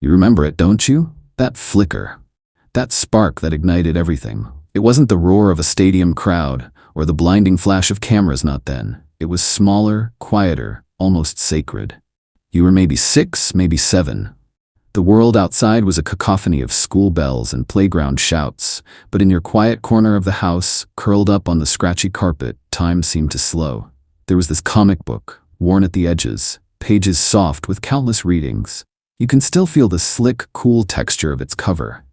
You remember it, don't you? That flicker. That spark that ignited everything. It wasn't the roar of a stadium crowd or the blinding flash of cameras, not then. It was smaller, quieter, almost sacred. You were maybe 6, maybe 7. The world outside was a cacophony of school bells and playground shouts, but in your quiet corner of the house, curled up on the scratchy carpet, time seemed to slow. There was this comic book, worn at the edges, pages soft with countless readings. You can still feel the slick, cool texture of its cover.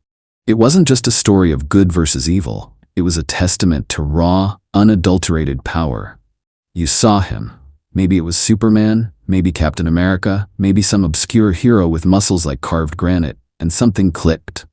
It wasn't just a story of good versus evil. It was a testament to raw, unadulterated power. You saw him. Maybe it was Superman, maybe Captain America, maybe some obscure hero with muscles like carved granite, and something clicked.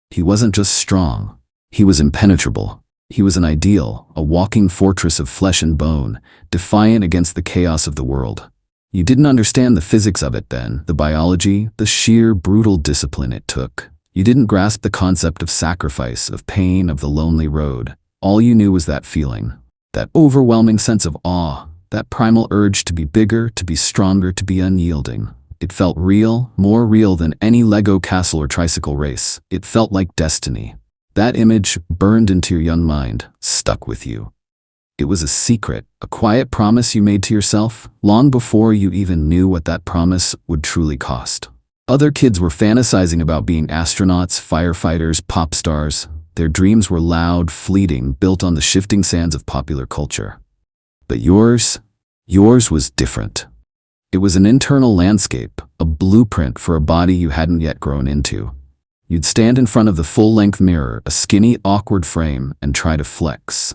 He wasn't just strong. He was impenetrable. He was an ideal, a walking fortress of flesh and bone, defiant against the chaos of the world. You didn't understand the physics of it then, the biology, the sheer brutal discipline it took. You didn't grasp the concept of sacrifice, of pain, of the lonely road. All you knew was that feeling, that overwhelming sense of awe, that primal urge to be bigger, to be stronger, to be unyielding. It felt real, more real than any Lego castle or tricycle race. It felt like destiny. That image burned into your young mind, stuck with you. It was a secret, a quiet promise you made to yourself, long before you even knew what that promise would truly cost. Other kids were fantasizing about being astronauts, firefighters, pop stars. Their dreams were loud, fleeting, built on the shifting sands of popular culture. But yours was different. It was an internal landscape, a blueprint for a body you hadn't yet grown into. You'd stand in front of the full-length mirror, a skinny, awkward frame, and try to flex.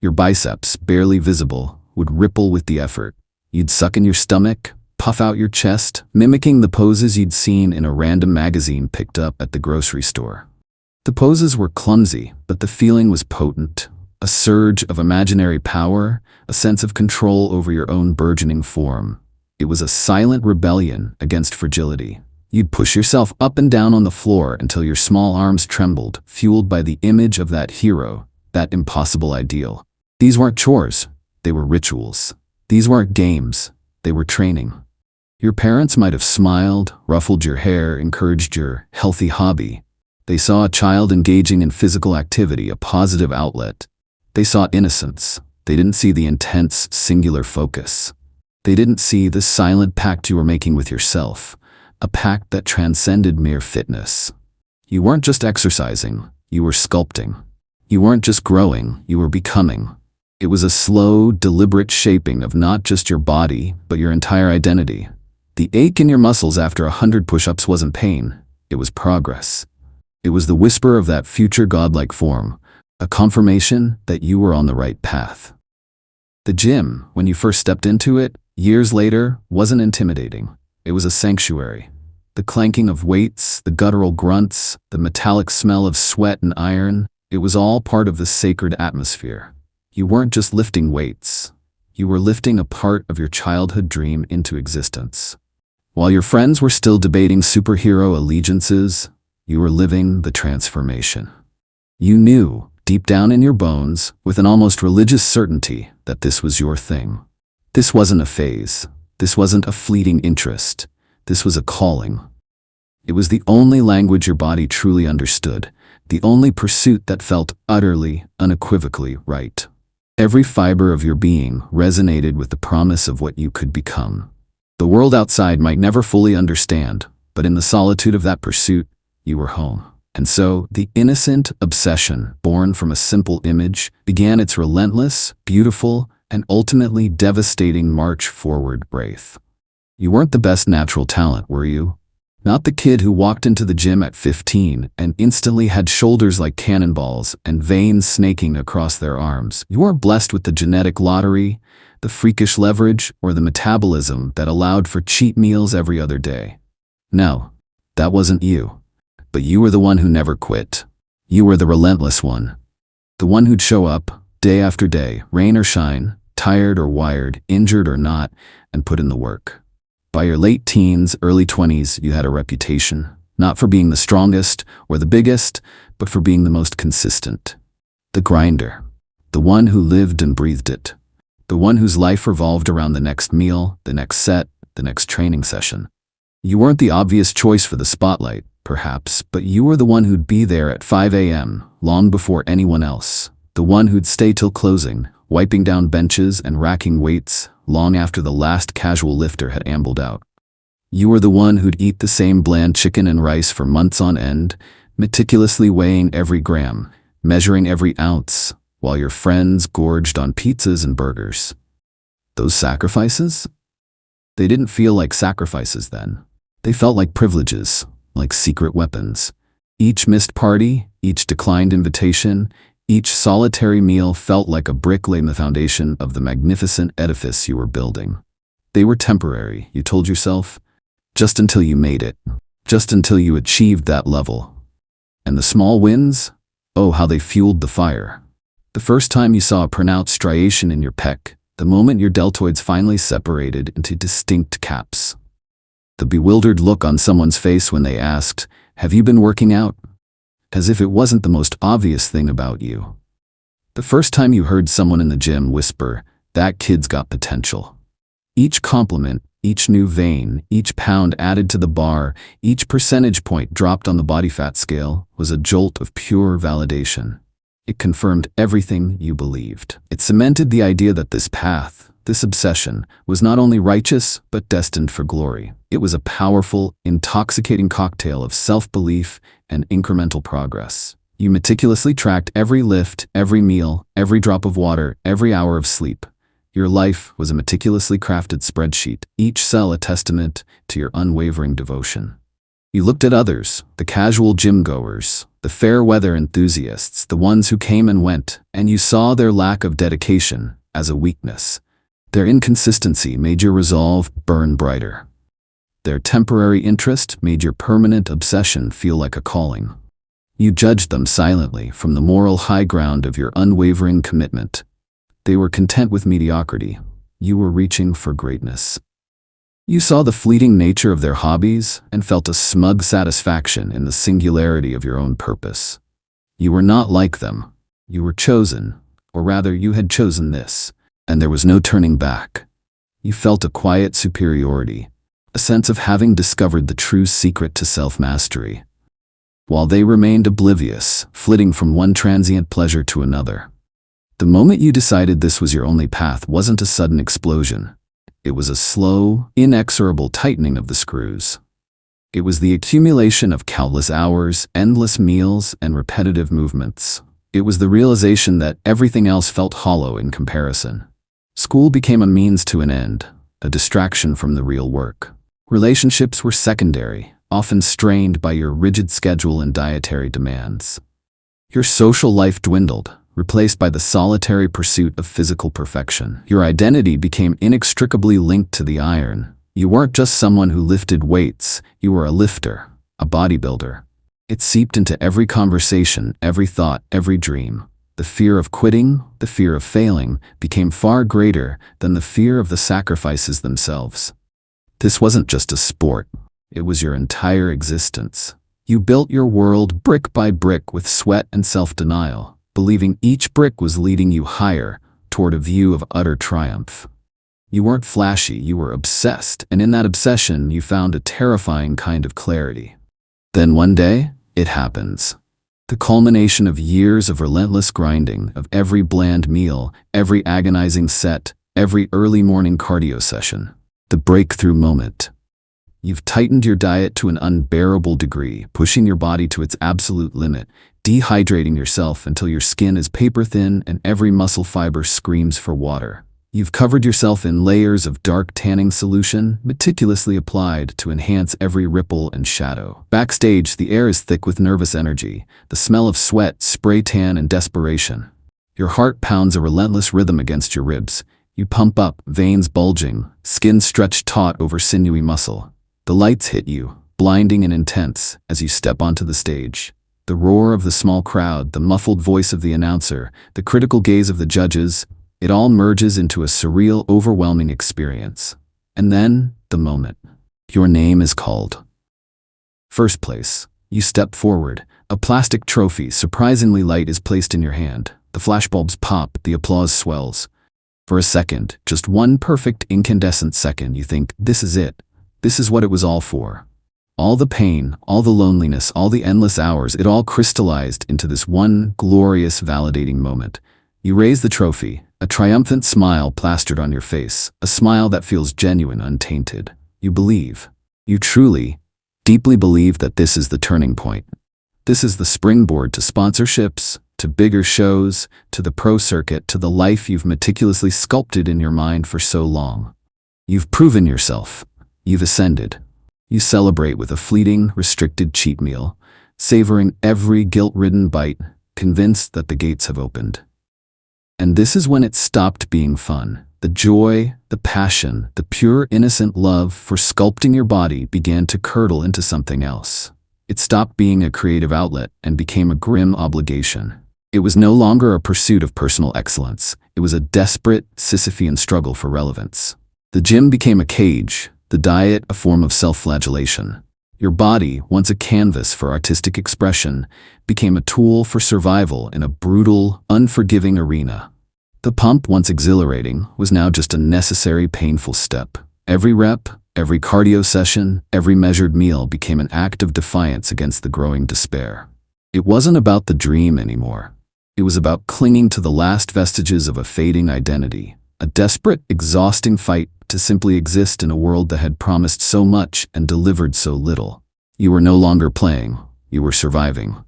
Your biceps, barely visible, would ripple with the effort. You'd suck in your stomach, puff out your chest, mimicking the poses you'd seen in a random magazine picked up at the grocery store. The poses were clumsy, but the feeling was potent. A surge of imaginary power, a sense of control over your own burgeoning form. It was a silent rebellion against fragility. You'd push yourself up and down on the floor until your small arms trembled, fueled by the image of that hero, that impossible ideal. These weren't chores, they were rituals. These weren't games, they were training. Your parents might have smiled, ruffled your hair, encouraged your healthy hobby. They saw a child engaging in physical activity, a positive outlet. They saw innocence. They didn't see the intense, singular focus. They didn't see the silent pact you were making with yourself, a pact that transcended mere fitness. You weren't just exercising, you were sculpting. You weren't just growing, you were becoming. It was a slow, deliberate shaping of not just your body, but your entire identity. The ache in your muscles after 100 push-ups wasn't pain, it was progress. It was the whisper of that future godlike form, a confirmation that you were on the right path. The gym, when you first stepped into it, years later, wasn't intimidating. It was a sanctuary. The clanking of weights, the guttural grunts, the metallic smell of sweat and iron, it was all part of the sacred atmosphere. You weren't just lifting weights. You were lifting a part of your childhood dream into existence. While your friends were still debating superhero allegiances, you were living the transformation. You knew, deep down in your bones, with an almost religious certainty, that this was your thing. This wasn't a phase. This wasn't a fleeting interest. This was a calling. It was the only language your body truly understood, the only pursuit that felt utterly, unequivocally right. Every fiber of your being resonated with the promise of what you could become. The world outside might never fully understand, but in the solitude of that pursuit, you were home. And so, the innocent obsession, born from a simple image, began its relentless, beautiful, and ultimately devastating march forward, Braith. You weren't the best natural talent, were you? Not the kid who walked into the gym at 15 and instantly had shoulders like cannonballs and veins snaking across their arms. You weren't blessed with the genetic lottery, the freakish leverage, or the metabolism that allowed for cheat meals every other day. No, that wasn't you. But you were the one who never quit. You were the relentless one. The one who'd show up, day after day, rain or shine, tired or wired, injured or not, and put in the work. By your late teens, early 20s, you had a reputation, not for being the strongest or the biggest, but for being the most consistent. The grinder. The one who lived and breathed it. The one whose life revolved around the next meal, the next set, the next training session. You weren't the obvious choice for the spotlight, perhaps, but you were the one who'd be there at 5 a.m., long before anyone else. The one who'd stay till closing, wiping down benches and racking weights, long after the last casual lifter had ambled out. You were the one who'd eat the same bland chicken and rice for months on end, meticulously weighing every gram, measuring every ounce, while your friends gorged on pizzas and burgers. Those sacrifices? They didn't feel like sacrifices then. They felt like privileges, like secret weapons. Each missed party, each declined invitation, each solitary meal felt like a brick laying the foundation of the magnificent edifice you were building. They were temporary, you told yourself, just until you made it, just until you achieved that level. And the small wins? Oh, how they fueled the fire. The first time you saw a pronounced striation in your pec, the moment your deltoids finally separated into distinct caps. The bewildered look on someone's face when they asked, "Have you been working out?" As if it wasn't the most obvious thing about you. The first time you heard someone in the gym whisper, "That kid's got potential." Each compliment, each new vein, each pound added to the bar, each percentage point dropped on the body fat scale was a jolt of pure validation. It confirmed everything you believed. It cemented the idea that this path, this obsession, was not only righteous, but destined for glory. It was a powerful, intoxicating cocktail of self-belief and incremental progress. You meticulously tracked every lift, every meal, every drop of water, every hour of sleep. Your life was a meticulously crafted spreadsheet, each cell a testament to your unwavering devotion. You looked at others, the casual gym-goers, the fair-weather enthusiasts, the ones who came and went, and you saw their lack of dedication as a weakness. Their inconsistency made your resolve burn brighter. Their temporary interest made your permanent obsession feel like a calling. You judged them silently from the moral high ground of your unwavering commitment. They were content with mediocrity. You were reaching for greatness. You saw the fleeting nature of their hobbies and felt a smug satisfaction in the singularity of your own purpose. You were not like them. You were chosen, or rather you had chosen this, and there was no turning back. You felt a quiet superiority, a sense of having discovered the true secret to self-mastery, while they remained oblivious, flitting from one transient pleasure to another. The moment you decided this was your only path wasn't a sudden explosion. It was a slow, inexorable tightening of the screws. It was the accumulation of countless hours, endless meals, and repetitive movements. It was the realization that everything else felt hollow in comparison. School became a means to an end, a distraction from the real work. Relationships were secondary, often strained by your rigid schedule and dietary demands. Your social life dwindled, replaced by the solitary pursuit of physical perfection. Your identity became inextricably linked to the iron. You weren't just someone who lifted weights, you were a lifter, a bodybuilder. It seeped into every conversation, every thought, every dream. The fear of quitting, the fear of failing, became far greater than the fear of the sacrifices themselves. This wasn't just a sport, it was your entire existence. You built your world brick by brick with sweat and self-denial, believing each brick was leading you higher, toward a view of utter triumph. You weren't flashy, you were obsessed, and in that obsession you found a terrifying kind of clarity. Then one day, it happens. The culmination of years of relentless grinding, of every bland meal, every agonizing set, every early morning cardio session. The breakthrough moment. You've tightened your diet to an unbearable degree, pushing your body to its absolute limit, dehydrating yourself until your skin is paper thin and every muscle fiber screams for water. You've covered yourself in layers of dark tanning solution, meticulously applied to enhance every ripple and shadow. Backstage, the air is thick with nervous energy, the smell of sweat, spray tan, and desperation. Your heart pounds a relentless rhythm against your ribs. You pump up, veins bulging, skin stretched taut over sinewy muscle. The lights hit you, blinding and intense, as you step onto the stage. The roar of the small crowd, the muffled voice of the announcer, the critical gaze of the judges, it all merges into a surreal, overwhelming experience. And then, the moment. Your name is called. First place. You step forward. A plastic trophy, surprisingly light, is placed in your hand. The flashbulbs pop, the applause swells. For a second, just one perfect incandescent second, you think, this is it. This is what it was all for. All the pain, all the loneliness, all the endless hours, it all crystallized into this one glorious, validating moment. You raise the trophy, a triumphant smile plastered on your face, a smile that feels genuine, untainted. You believe. You truly, deeply believe that this is the turning point. This is the springboard to sponsorships, to bigger shows, to the pro circuit, to the life you've meticulously sculpted in your mind for so long. You've proven yourself. You've ascended. You celebrate with a fleeting, restricted cheat meal, savoring every guilt-ridden bite, convinced that the gates have opened. And this is when it stopped being fun. The joy, the passion, the pure, innocent love for sculpting your body began to curdle into something else. It stopped being a creative outlet and became a grim obligation. It was no longer a pursuit of personal excellence. It was a desperate, Sisyphean struggle for relevance. The gym became a cage, the diet a form of self-flagellation. Your body, once a canvas for artistic expression, became a tool for survival in a brutal, unforgiving arena. The pump, once exhilarating, was now just a necessary, painful step. Every rep, every cardio session, every measured meal became an act of defiance against the growing despair. It wasn't about the dream anymore. It was about clinging to the last vestiges of a fading identity, a desperate, exhausting fight to simply exist in a world that had promised so much and delivered so little. You were no longer playing, you were surviving.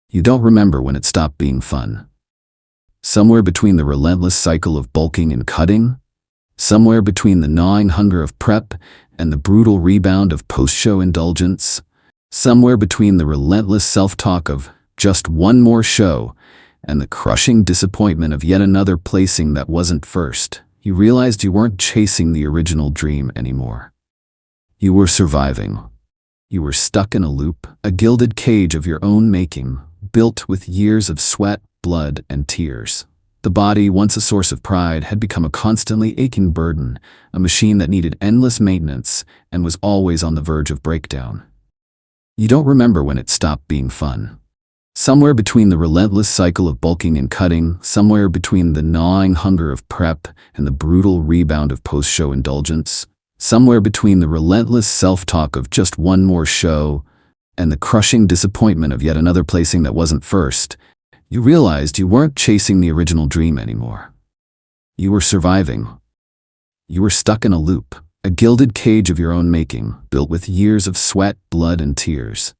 You don't remember when it stopped being fun. Somewhere between the relentless cycle of bulking and cutting, somewhere between the gnawing hunger of prep and the brutal rebound of post-show indulgence, somewhere between the relentless self-talk of just one more show and the crushing disappointment of yet another placing that wasn't first, you realized you weren't chasing the original dream anymore. You were surviving. You were stuck in a loop, a gilded cage of your own making, built with years of sweat, blood, and tears. The body, once a source of pride, had become a constantly aching burden, a machine that needed endless maintenance and was always on the verge of breakdown. You don't remember when it stopped being fun. Somewhere between the relentless cycle of bulking and cutting, somewhere between the gnawing hunger of prep and the brutal rebound of post-show indulgence, somewhere between the relentless self-talk of just one more show and the crushing disappointment of yet another placing that wasn't first, you realized you weren't chasing the original dream anymore. You were surviving. You were stuck in a loop, a gilded cage of your own making, built with years of sweat, blood, and tears.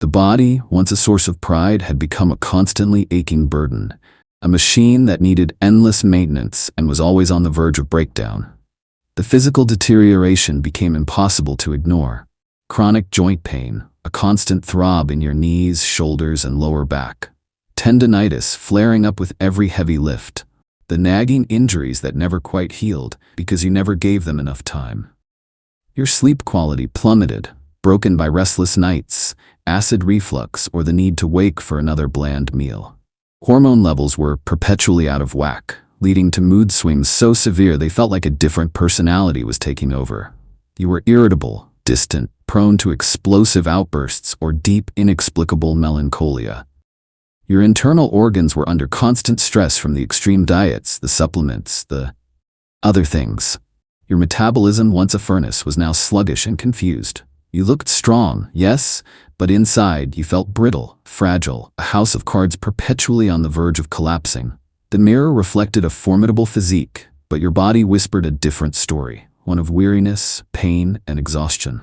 The body, once a source of pride, had become a constantly aching burden, a machine that needed endless maintenance and was always on the verge of breakdown. The physical deterioration became impossible to ignore. Chronic joint pain, a constant throb in your knees, shoulders, and lower back. Tendonitis flaring up with every heavy lift. The nagging injuries that never quite healed because you never gave them enough time. Your sleep quality plummeted, broken by restless nights, acid reflux, or the need to wake for another bland meal. Hormone levels were perpetually out of whack, leading to mood swings so severe they felt like a different personality was taking over. You were irritable, distant, prone to explosive outbursts or deep, inexplicable melancholia. Your internal organs were under constant stress from the extreme diets, the supplements, the other things. Your metabolism, once a furnace, was now sluggish and confused. You looked strong, yes, but inside you felt brittle, fragile, a house of cards perpetually on the verge of collapsing. The mirror reflected a formidable physique, but your body whispered a different story, one of weariness, pain, and exhaustion.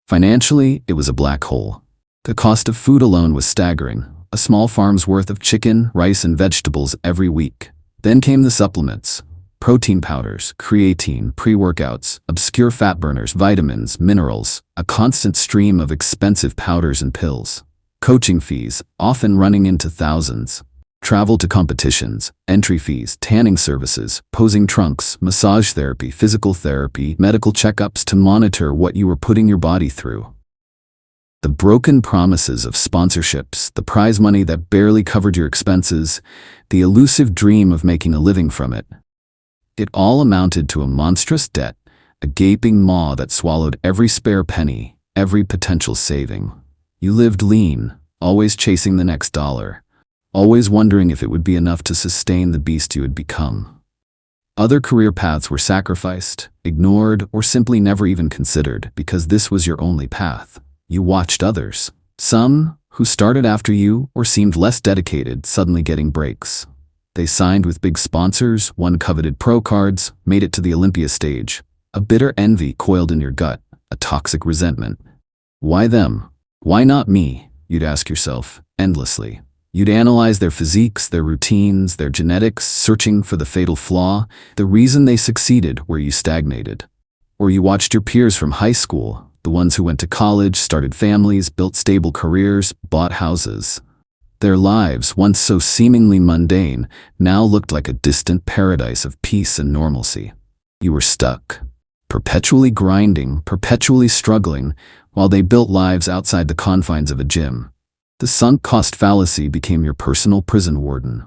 Financially, it was a black hole. The cost of food alone was staggering, a small farm's worth of chicken, rice, and vegetables every week. Then came the supplements. Protein powders, creatine, pre-workouts, obscure fat burners, vitamins, minerals, a constant stream of expensive powders and pills. Coaching fees, often running into thousands. Travel to competitions, entry fees, tanning services, posing trunks, massage therapy, physical therapy, medical checkups to monitor what you were putting your body through. The broken promises of sponsorships, the prize money that barely covered your expenses, the elusive dream of making a living from it. It all amounted to a monstrous debt, a gaping maw that swallowed every spare penny, every potential saving. You lived lean, always chasing the next dollar, always wondering if it would be enough to sustain the beast you had become. Other career paths were sacrificed, ignored, or simply never even considered because this was your only path. You watched others, some who started after you or seemed less dedicated, suddenly getting breaks. They signed with big sponsors, won coveted pro cards, made it to the Olympia stage. A bitter envy coiled in your gut, a toxic resentment. Why them? Why not me? You'd ask yourself, endlessly. You'd analyze their physiques, their routines, their genetics, searching for the fatal flaw, the reason they succeeded where you stagnated. Or you watched your peers from high school, the ones who went to college, started families, built stable careers, bought houses. Their lives, once so seemingly mundane, now looked like a distant paradise of peace and normalcy. You were stuck, perpetually grinding, perpetually struggling, while they built lives outside the confines of a gym. The sunk cost fallacy became your personal prison warden.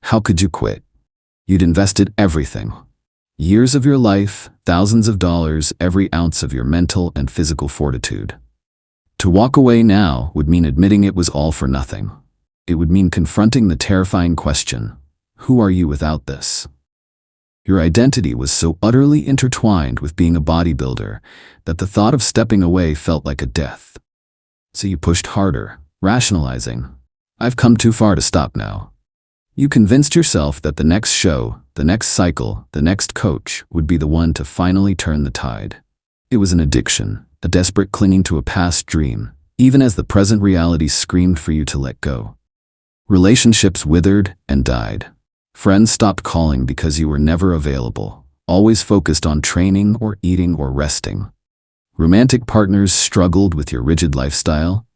How could you quit? You'd invested everything. Years of your life, thousands of dollars, every ounce of your mental and physical fortitude. To walk away now would mean admitting it was all for nothing. It would mean confronting the terrifying question, who are you without this? Your identity was so utterly intertwined with being a bodybuilder that the thought of stepping away felt like a death. So you pushed harder, rationalizing, I've come too far to stop now. You convinced yourself that the next show, the next cycle, the next coach would be the one to finally turn the tide. It was an addiction, a desperate clinging to a past dream, even as the present reality screamed for you to let go. Relationships withered and died. Friends stopped calling because you were never available, always focused on training or eating or resting. Romantic partners struggled with your rigid lifestyle,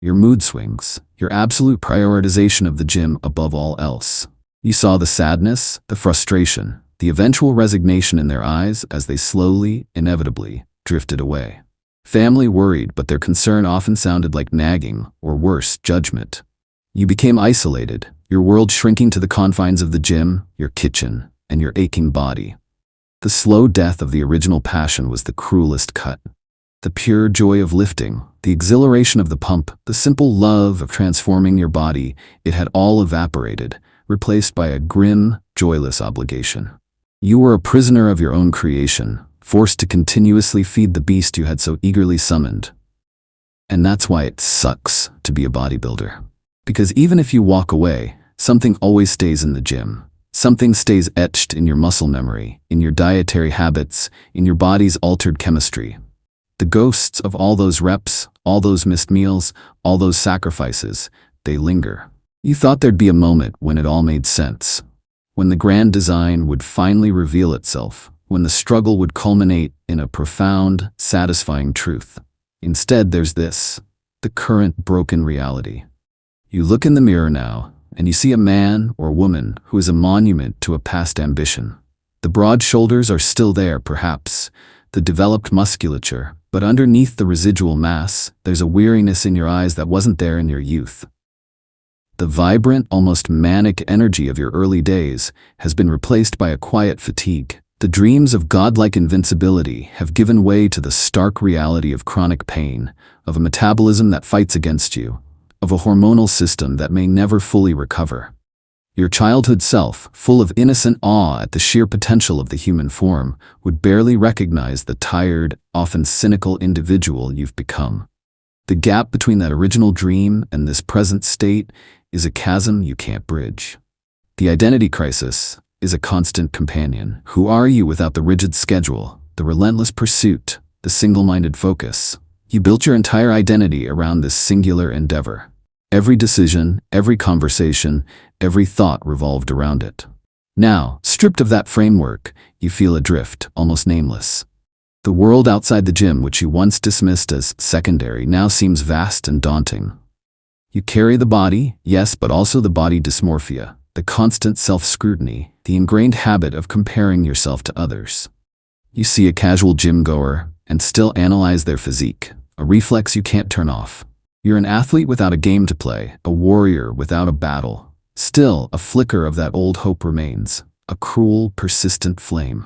your mood swings, your absolute prioritization of the gym above all else. You saw the sadness, the frustration, the eventual resignation in their eyes as they slowly, inevitably, drifted away. Family worried, but their concern often sounded like nagging, or worse, judgment. You became isolated, your world shrinking to the confines of the gym, your kitchen, and your aching body. The slow death of the original passion was the cruelest cut. The pure joy of lifting, the exhilaration of the pump, the simple love of transforming your body, it had all evaporated, replaced by a grim, joyless obligation. You were a prisoner of your own creation, forced to continuously feed the beast you had so eagerly summoned. And that's why it sucks to be a bodybuilder. Because even if you walk away, something always stays in the gym. Something stays etched in your muscle memory, in your dietary habits, in your body's altered chemistry. The ghosts of all those reps, all those missed meals, all those sacrifices, they linger. You thought there'd be a moment when it all made sense, when the grand design would finally reveal itself, when the struggle would culminate in a profound, satisfying truth. Instead, there's this, the current broken reality. You look in the mirror now, and you see a man or woman who is a monument to a past ambition. The broad shoulders are still there, perhaps, the developed musculature, but underneath the residual mass, there's a weariness in your eyes that wasn't there in your youth. The vibrant, almost manic energy of your early days has been replaced by a quiet fatigue. The dreams of godlike invincibility have given way to the stark reality of chronic pain, of a metabolism that fights against you, of a hormonal system that may never fully recover. Your childhood self, full of innocent awe at the sheer potential of the human form, would barely recognize the tired, often cynical individual you've become. The gap between that original dream and this present state is a chasm you can't bridge. The identity crisis is a constant companion. Who are you without the rigid schedule, the relentless pursuit, the single-minded focus? You built your entire identity around this singular endeavor. Every decision, every conversation, every thought revolved around it. Now, stripped of that framework, you feel adrift, almost nameless. The world outside the gym, which you once dismissed as secondary, now seems vast and daunting. You carry the body, yes, but also the body dysmorphia, the constant self-scrutiny, the ingrained habit of comparing yourself to others. You see a casual gym goer and still analyze their physique, a reflex you can't turn off. You're an athlete without a game to play, a warrior without a battle. Still, a flicker of that old hope remains, a cruel, persistent flame.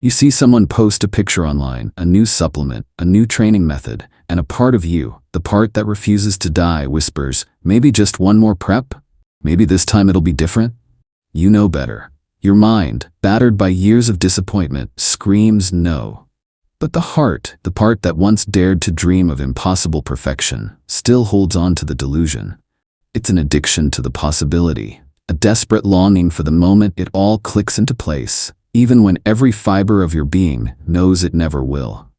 You see someone post a picture online, a new supplement, a new training method, and a part of you, the part that refuses to die, whispers, maybe just one more prep? Maybe this time it'll be different? You know better. Your mind, battered by years of disappointment, screams no. But the heart, the part that once dared to dream of impossible perfection, still holds on to the delusion. It's an addiction to the possibility, a desperate longing for the moment it all clicks into place, even when every fiber of your being knows it never will.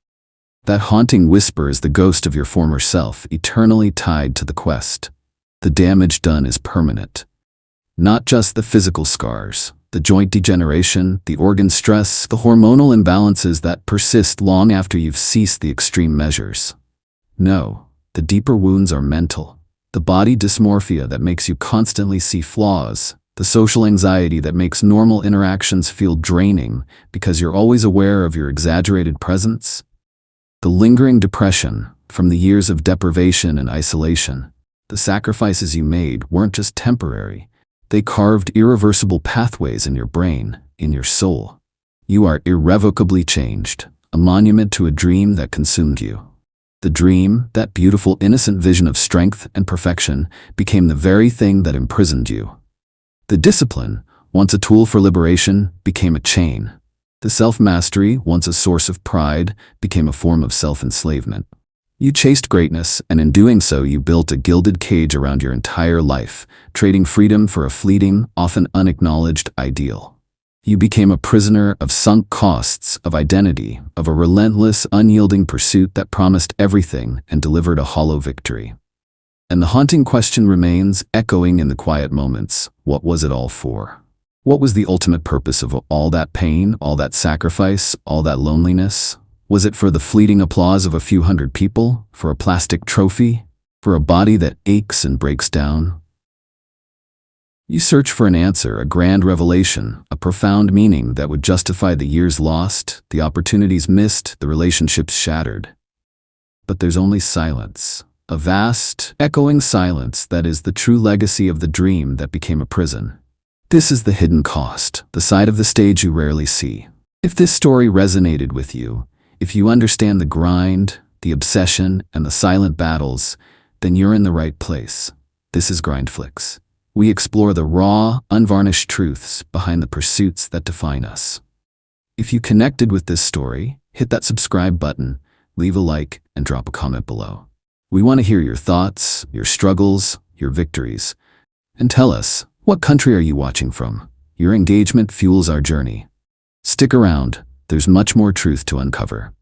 That haunting whisper is the ghost of your former self, eternally tied to the quest. The damage done is permanent. Not just the physical scars, the joint degeneration, the organ stress, the hormonal imbalances that persist long after you've ceased the extreme measures. No, the deeper wounds are mental. The body dysmorphia that makes you constantly see flaws, the social anxiety that makes normal interactions feel draining because you're always aware of your exaggerated presence. The lingering depression from the years of deprivation and isolation. The sacrifices you made weren't just temporary. They carved irreversible pathways in your brain, in your soul. You are irrevocably changed, a monument to a dream that consumed you. The dream, that beautiful innocent vision of strength and perfection, became the very thing that imprisoned you. The discipline, once a tool for liberation, became a chain. The self-mastery, once a source of pride, became a form of self-enslavement. You chased greatness, and in doing so you built a gilded cage around your entire life, trading freedom for a fleeting, often unacknowledged ideal. You became a prisoner of sunk costs, of identity, of a relentless, unyielding pursuit that promised everything and delivered a hollow victory. And the haunting question remains, echoing in the quiet moments: what was it all for? What was the ultimate purpose of all that pain, all that sacrifice, all that loneliness? Was it for the fleeting applause of a few hundred people? For a plastic trophy? For a body that aches and breaks down? You search for an answer, a grand revelation, a profound meaning that would justify the years lost, the opportunities missed, the relationships shattered. But there's only silence, a vast, echoing silence that is the true legacy of the dream that became a prison. This is the hidden cost, the side of the stage you rarely see. If this story resonated with you, if you understand the grind, the obsession, and the silent battles, then you're in the right place. This is Grindflix. We explore the raw, unvarnished truths behind the pursuits that define us. If you connected with this story, hit that subscribe button, leave a like, and drop a comment below. We want to hear your thoughts, your struggles, your victories. And tell us, what country are you watching from? Your engagement fuels our journey. Stick around, there's much more truth to uncover.